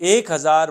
1000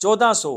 1400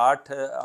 8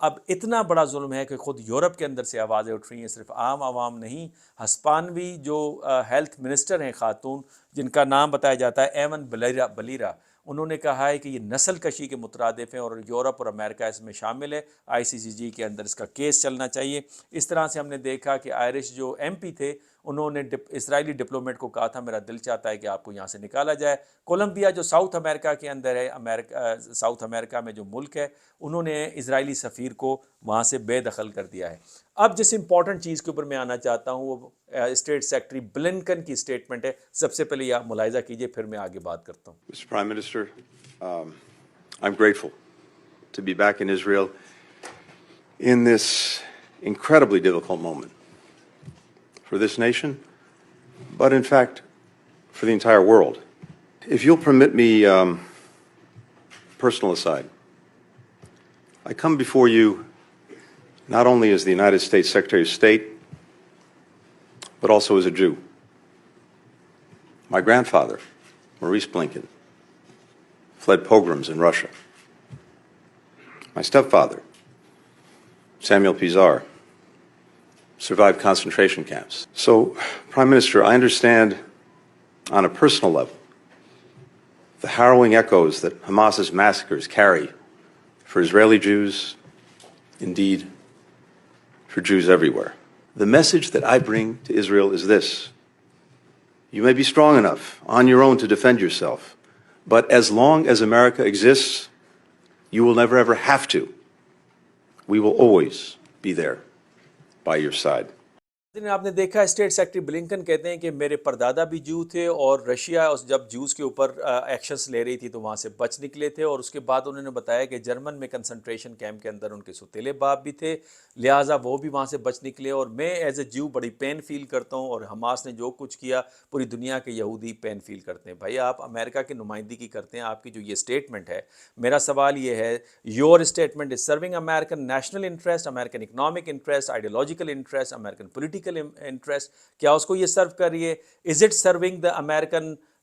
اب اتنا بڑا ظلم ہے کہ خود یورپ کے اندر سے آوازیں اٹھ رہی ہیں، صرف عام عوام نہیں، ہسپانوی جو ہیلتھ منسٹر ہیں خاتون، جن کا نام بتایا جاتا ہے ایون بلیرا، انہوں نے کہا ہے کہ یہ نسل کشی کے مترادف ہیں اور یورپ اور امریکہ اس میں شامل ہے، ICCG کے اندر اس کا کیس چلنا چاہیے۔ اس طرح سے ہم نے دیکھا کہ آئرش جو MP تھے، انہوں نے اسرائیلی ڈپلومیٹ کو کہا تھا میرا دل چاہتا ہے کہ آپ کو یہاں سے نکالا جائے۔ کولمبیا جو ساؤتھ امریکہ کے اندر ہے، ساؤتھ امریکہ میں جو ملک ہے، انہوں نے اسرائیلی سفیر کو وہاں سے بے دخل کر دیا ہے۔ اب جس امپورٹنٹ چیز کے اوپر میں آنا چاہتا ہوں وہ اسٹیٹ سیکرٹری بلنکن کی اسٹیٹمنٹ ہے۔ سب سے پہلے یہ آپ ملاحظہ کیجئے، پھر میں آگے بات کرتا ہوں۔ Mr. Prime Minister, I'm grateful to be back in Israel in this incredibly difficult moment for this nation, but in fact for the entire world. If you'll permit me personal aside, I come before you not only as the United States Secretary of State, but also as a Jew. My grandfather, Maurice Blinken, fled pogroms in Russia. My stepfather, Samuel Pizar, survived concentration camps. So, Prime Minister, I understand on a personal level the harrowing echoes that Hamas's massacres carry for Israeli Jews, indeed, for Jews everywhere. The message that I bring to Israel is this: you may be strong enough on your own to defend yourself, but as long as America exists, you will never ever have to. We will always be there by your side. آپ نے دیکھا state secretary Blinken کہتے ہیں کہ میرے پردادا بھی جو تھے اور رشیا جب جوز کے اوپر ایکشنز لے رہی تھی تو وہاں سے بچ نکلے تھے، اور اس کے بعد انہوں نے بتایا کہ جرمن میں کنسنٹریشن کیمپ کے اندر ان کے ستیلے باپ بھی تھے، لہٰذا وہ بھی وہاں سے بچ نکلے، اور میں ایز اے جو بڑی پین فیل کرتا ہوں، اور حماس نے جو کچھ کیا پوری دنیا کے یہودی پین فیل کرتے ہیں۔ بھائی آپ امریکہ کی نمائندگی کرتے ہیں، آپ کی جو یہ اسٹیٹمنٹ ہے، میرا سوال یہ ہے your statement is serving American national interest, American economic interest, ideological interest, American political interest, کیا اس کو یہ سرو کر رہی ہے؟ Is it serving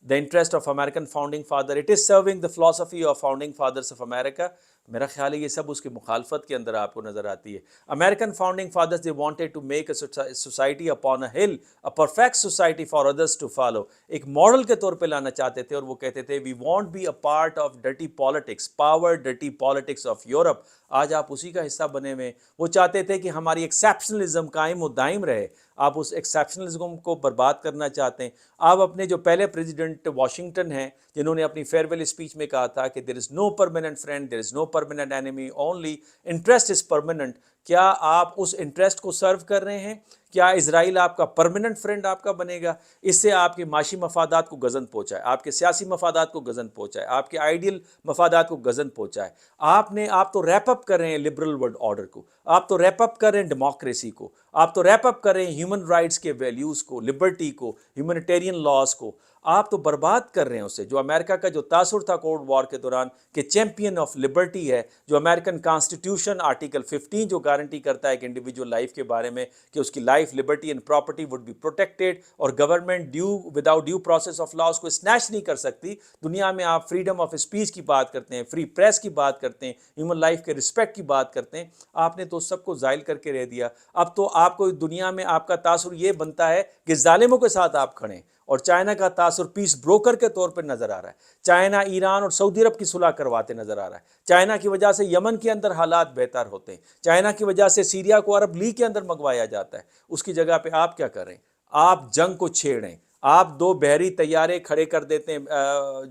the interest of American founding father? It is serving the philosophy of founding fathers of America. میرا خیال ہے یہ سب اس کی مخالفت کے اندر آپ کو نظر آتی ہے۔ American founding fathers, they wanted to make a society upon a hill, a perfect society for others to follow. ایک ماڈل کے طور پہ لانا چاہتے تھے، اور وہ کہتے تھے we won't be a part of dirty politics, power dirty politics of Europe. آج آپ اسی کا حصہ بنے ہوئے۔ وہ چاہتے تھے کہ ہماری ایکسیپشنلزم قائم و دائم رہے، آپ اس ایکسیپشنلزم کو برباد کرنا چاہتے ہیں۔ آپ اپنے جو پہلے پریزیڈنٹ واشنگٹن ہیں، جنہوں نے اپنی فیئرویل اسپیچ میں کہا تھا کہ there is no permanent friend, there is no permanent enemy, only interest is permanent. کیا آپ اس انٹرسٹ کو سرو کر رہے ہیں؟ کیا اسرائیل آپ کا پرماننٹ فرینڈ آپ کا بنے گا؟ اس سے آپ کے معاشی مفادات کو گزن پہنچائے، آپ کے سیاسی مفادات کو گزن پہنچائے، آپ کے آئیڈیل مفادات کو گزن پہنچائے۔ آپ تو ریپ اپ کر رہے ہیں لبرل ورلڈ آرڈر کو، آپ تو ریپ اپ کر رہے ہیں ڈیموکریسی کو، آپ تو ریپ اپ کر رہے ہیں ہیومن رائٹس کے ویلیوز کو، لبرٹی کو، ہیومنیٹیرین لاز کو، آپ تو برباد کر رہے ہیں اسے۔ جو امریکہ کا جو تاثر تھا کولڈ وار کے دوران کہ چیمپئن آف لبرٹی ہے، جو امریکن کانسٹیٹیوشن آرٹیکل 15 جو گارنٹی کرتا ہے کہ انڈیویجول لائف کے بارے میں کہ اس کی life, liberty and property would be protected, اور government without due process of laws کو اسنیچ نہیں کر سکتی۔ دنیا میں آپ فریڈم آف اسپیچ کی بات کرتے ہیں، فری پریس کی بات کرتے ہیں، ہیومن لائف کے رسپیکٹ کی بات کرتے ہیں، آپ نے تو سب کو زائل کر کے رہ دیا۔ اب تو آپ کو دنیا میں آپ کا تاثر یہ بنتا ہے کہ ظالموں کے ساتھ آپ کھڑیں، اور چائنا کا تاثر پیس بروکر کے طور پر نظر آ رہا ہے۔ چائنا ایران اور سعودی عرب کی صلح کرواتے نظر آ رہا ہے۔ چائنا کی وجہ سے یمن کے اندر حالات بہتر ہوتے ہیں، چائنا کی وجہ سے سیریا کو عرب لیگ کے اندر منگوایا جاتا ہے۔ اس کی جگہ پہ آپ کیا کریں؟ آپ جنگ کو چھیڑیں، آپ 2 بحری طیارے کھڑے کر دیتے ہیں،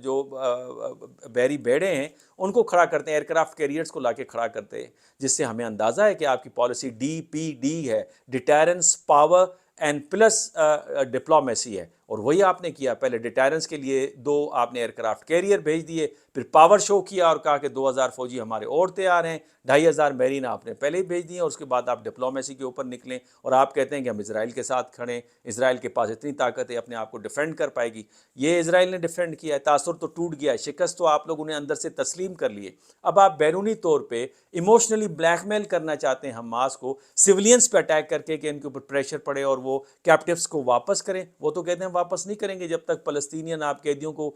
جو بحری بیڑے ہیں ان کو کھڑا کرتے ہیں، ایئرکرافٹ کیریئرز کو لا کے کھڑا کرتے ہیں، جس سے ہمیں اندازہ ہے کہ آپ کی پالیسی DPD ہے، deterrence, power and plus diplomacy ہے۔ اور وہی آپ نے کیا، پہلے ڈیٹرنس کے لیے 2 آپ نے ایئرکرافٹ کیریئر بھیج دیے، پھر پاور شو کیا اور کہا کہ 2000 فوجی ہمارے اور تیار ہیں، 2500 میرین آپ نے پہلے ہی بھیج دیے، اور اس کے بعد آپ ڈپلومیسی کے اوپر نکلیں اور آپ کہتے ہیں کہ ہم اسرائیل کے ساتھ کھڑیں، اسرائیل کے پاس اتنی طاقت ہے اپنے آپ کو ڈیفینڈ کر پائے گی۔ یہ اسرائیل نے ڈیفینڈ کیا ہے، تاثر تو ٹوٹ گیا ہے، شکست تو آپ لوگوں نے اندر سے تسلیم کر لیے۔ اب آپ بیرونی طور پہ ایموشنلی بلیک میل کرنا چاہتے ہیں حماس کو، سولینز پہ اٹیک کر کے کہ ان کے اوپر پریشر پڑے اور وہ کیپٹیوز کو واپس کریں۔ وہ تو کہتے ہیں واپس نہیں کریں گے جب تک فلسطینین آپ قیدیوں کو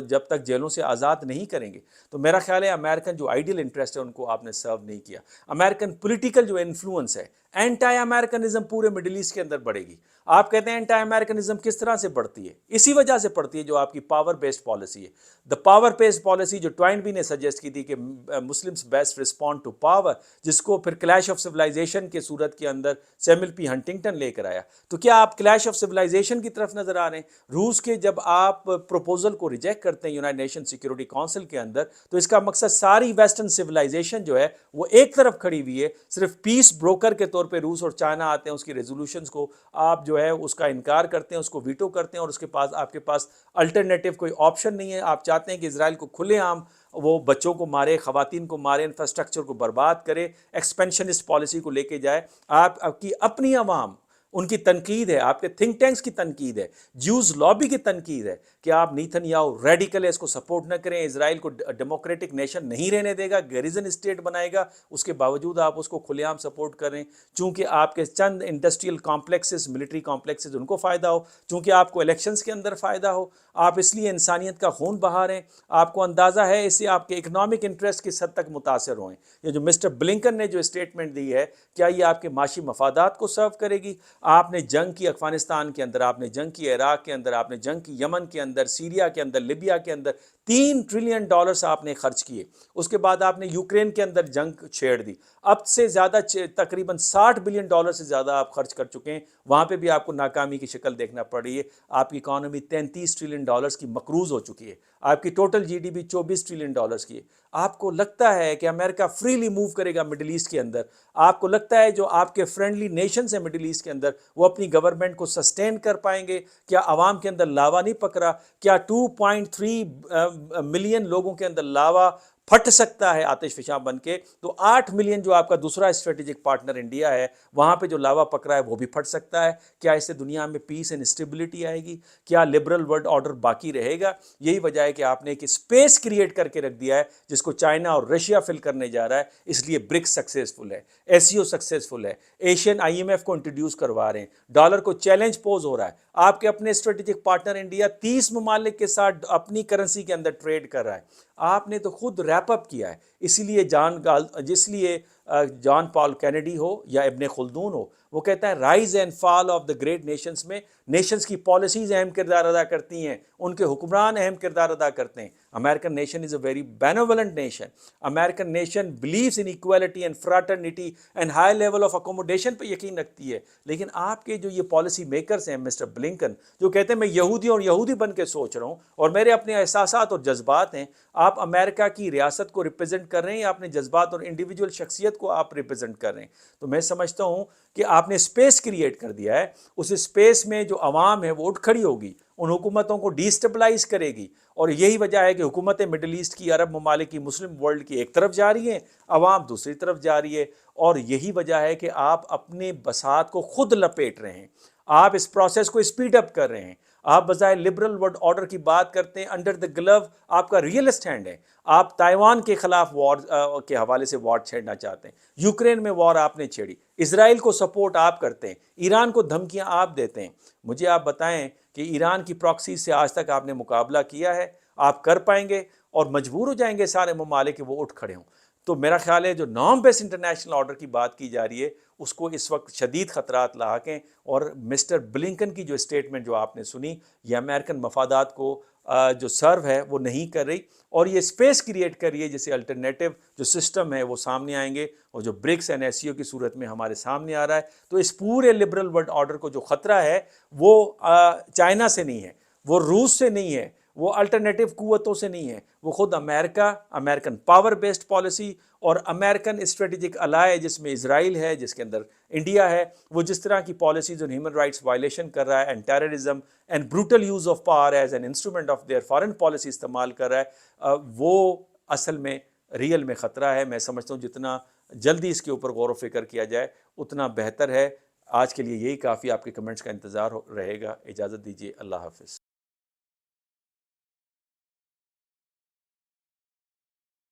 جب تک جیلوں سے آزاد نہیں کریں گے. تو میرا خیال ہے امریکن جو آئیڈیل انٹرسٹ ہے ان کو آپ نے سرو نہیں کیا. امریکن پولیٹیکل جو انفلوئنس ہے، اینٹائی امریکنزم پورے مڈل ایسٹ کے اندر بڑھے گی. آپ کہتے ہیں اینٹائی امریکنزم کس طرح سے بڑھتی ہے؟ اسی وجہ سے بڑھتی ہے جو آپ کی پاور بیسڈ پالیسی ہے. دا پاور بیسڈ پالیسی جو ٹوائنبی نے سجیسٹ کی تھی کہ Muslims best respond to power, جس کو پھر کلیش آف سویلائزیشن کے صورت کے اندر سیموئل پی ہنٹنگٹن لے کر آیا. تو کیا آپ کلیش آف سویلائزیشن کی طرف نظر آ رہے ہیں؟ روس کے جب آپ پروپوزل کو ریجیکٹ کرتے ہیں یونائیٹڈ نیشن سیکیورٹی کونسل کے اندر، تو اس کا مقصد ساری ویسٹرن سویلائزیشن جو ہے وہ ایک طرف کھڑی ہوئی ہے. صرف پیس بروکر کے طور پہ روس اور چائنا آتے ہیں، اس کی ریزولوشنز کو آپ جو ہے اس کا انکار کرتے ہیں، اس کو ویٹو کرتے ہیں، اور اس کے پاس آپ کے پاس الٹرنیٹو کوئی آپشن نہیں ہے. آپ چاہتے ہیں کہ اسرائیل کو کھلے عام وہ بچوں کو مارے، خواتین کو مارے، انفراسٹرکچر کو برباد کرے، ایکسپینشنسٹ پالیسی کو لے کے جائے. آپ کی اپنی عوام ان کی تنقید ہے، آپ کے تھنک ٹینکس کی تنقید ہے، جیوز لابی کی تنقید ہے کہ آپ نیتن یاہو ریڈیکل ہے، اس کو سپورٹ نہ کریں، اسرائیل کو ڈیموکریٹک نیشن نہیں رہنے دے گا، گیریزن اسٹیٹ بنائے گا. اس کے باوجود آپ اس کو کھلے عام سپورٹ کریں چونکہ آپ کے چند انڈسٹریل کمپلیکسز، ملٹری کمپلیکسز ان کو فائدہ ہو، چونکہ آپ کو الیکشنز کے اندر فائدہ ہو. آپ اس لیے انسانیت کا خون بہا رہے ہیں. آپ کو اندازہ ہے اس سے آپ کے اکنامک انٹرسٹ کس حد تک متاثر ہوئے. یہ جو مسٹر بلنکن نے جو اسٹیٹمنٹ دی ہے، کیا یہ آپ کے معاشی مفادات کو سرو کرے گی؟ آپ نے جنگ کی افغانستان کے اندر، آپ نے جنگ کی عراق کے اندر، آپ نے جنگ کی یمن کے اندر، سیریا کے اندر، لیبیا کے اندر $3 ٹریلین آپ نے خرچ کیے. اس کے بعد آپ نے یوکرین کے اندر جنگ چھیڑ دی. اب سے زیادہ تقریباً $60 بلین سے زیادہ آپ خرچ کر چکے ہیں. وہاں پہ بھی آپ کو ناکامی کی شکل دیکھنا پڑ رہی ہے. آپ کی اکانومی $33 ٹریلین کی مقروض ہو چکی ہے. آپ کی total G D P $24 trillion کی ہے. آپ کو لگتا ہے کہ امریکہ فریلی موو کرے گا مڈل ایسٹ کے اندر؟ آپ کو لگتا ہے جو آپ کے فرینڈلی نیشنز ہیں مڈل ایسٹ کے اندر وہ اپنی گورنمنٹ کو سسٹین کر پائیں گے؟ کیا عوام کے اندر لاوا نہیں پکڑا؟ کیا 2.3 ملین لوگوں کے اندر لاوا پھٹ سکتا ہے آتش فشاں بن کے؟ تو 8 ملین جو آپ کا دوسرا اسٹریٹجک پارٹنر انڈیا ہے، وہاں پہ جو لاوا پکڑا ہے وہ بھی پھٹ سکتا ہے. کیا اس سے دنیا میں پیس اینڈ اسٹیبلٹی آئے گی؟ کیا لبرل ورلڈ آرڈر باقی رہے گا؟ یہی وجہ ہے کہ آپ نے ایک اسپیس کریٹ کر کے رکھ دیا ہے جس کو چائنا اور رشیا فل کرنے جا رہا ہے. اس لیے برکس سکسیسفل ہے، ایس سکسیسفل ہے، ایشین IMF کو انٹروڈیوس کروا رہے ہیں، ڈالر کو چیلنج پوز ہو رہا ہے. آپ کے اپنے اسٹریٹجک پارٹنر انڈیا 30 ممالک کے ساتھ اپنی کرنسی کے اندر ٹریڈ کر رہا ہے. آپ نے تو خود ریپ اپ کیا ہے. اسی لیے جان پال کینیڈی ہو یا ابن خلدون ہو، وہ کہتا ہے rise and fall of the great nations میں نیشنز کی پالیسیز اہم کردار ادا کرتی ہیں، ان کے حکمران اہم کردار ادا کرتے ہیں. American nation is a very benevolent nation. American nation believes in equality and fraternity and high level of accommodation پہ یقین رکھتی ہے. لیکن آپ کے جو یہ پالیسی میکرز ہیں مسٹر بلنکن، جو کہتے ہیں میں یہودی اور یہودی بن کے سوچ رہا ہوں اور میرے اپنے احساسات اور جذبات ہیں، آپ امریکہ کی ریاست کو ریپرزینٹ کر رہے ہیں یا اپنے جذبات اور انڈیویجول شخصیت کو آپ ریپرزینٹ کر رہے ہیں؟ تو میں سمجھتا ہوں کہ آپ نے اسپیس کریٹ کر دیا ہے. اس اسپیس میں جو عوام ہے وہ اٹھ کھڑی ہوگی، ان حکومتوں کو ڈیسٹیبلائز کرے گی. اور یہی وجہ ہے کہ حکومتیں مڈل ایسٹ کی، عرب ممالک کی، مسلم ورلڈ کی ایک طرف جا رہی ہیں، عوام دوسری طرف جا رہی ہے. اور یہی وجہ ہے کہ آپ اپنے بساط کو خود لپیٹ رہے ہیں. آپ اس پروسیس کو اسپیڈ اپ کر رہے ہیں. آپ بظاہر لبرل ورلڈ آرڈر کی بات کرتے ہیں، انڈر دا گلو آپ کا ریئل اسٹینڈ ہے. آپ تائیوان کے خلاف وار کے حوالے سے وار چھیڑنا چاہتے ہیں، یوکرین میں وار آپ نے چھیڑی، اسرائیل کو سپورٹ آپ کرتے ہیں، ایران کو دھمکیاں آپ دیتے ہیں. مجھے آپ بتائیں کہ ایران کی پراکسی سے آج تک آپ نے مقابلہ کیا ہے؟ آپ کر پائیں گے؟ اور مجبور ہو جائیں گے سارے ممالک کہ وہ اٹھ کھڑے ہوں. تو میرا خیال ہے جو نارم بیس انٹرنیشنل آرڈر کی بات کی جا رہی ہے اس کو اس وقت شدید خطرات لاحق ہیں. اور مسٹر بلنکن کی جو اسٹیٹمنٹ جو آپ نے سنی، یہ امریکن مفادات کو جو سرو ہے وہ نہیں کر رہی، اور یہ اسپیس کریٹ کر رہی ہے جسے الٹرنیٹیو جو سسٹم ہے وہ سامنے آئیں گے، اور جو برکس اینڈ SCO کی صورت میں ہمارے سامنے آ رہا ہے. تو اس پورے لبرل ورلڈ آرڈر کو جو خطرہ ہے وہ چائنا سے نہیں ہے، وہ روس سے نہیں ہے، وہ الٹرنیٹیو قوتوں سے نہیں ہے، وہ خود امریکہ، امریکن پاور بیسڈ پالیسی اور امریکن اسٹریٹجک الائے جس میں اسرائیل ہے، جس کے اندر انڈیا ہے، وہ جس طرح کی پالیسیز اور ہیومن رائٹس وائلیشن کر رہا ہے، and terrorism and brutal use of power as an instrument of their foreign policy استعمال کر رہا ہے، وہ اصل میں ریئل میں خطرہ ہے. میں سمجھتا ہوں جتنا جلدی اس کے اوپر غور و فکر کیا جائے اتنا بہتر ہے. آج کے لیے یہی کافی. آپ کے کمنٹس کا انتظار رہے گا. اجازت دیجیے. اللہ حافظ.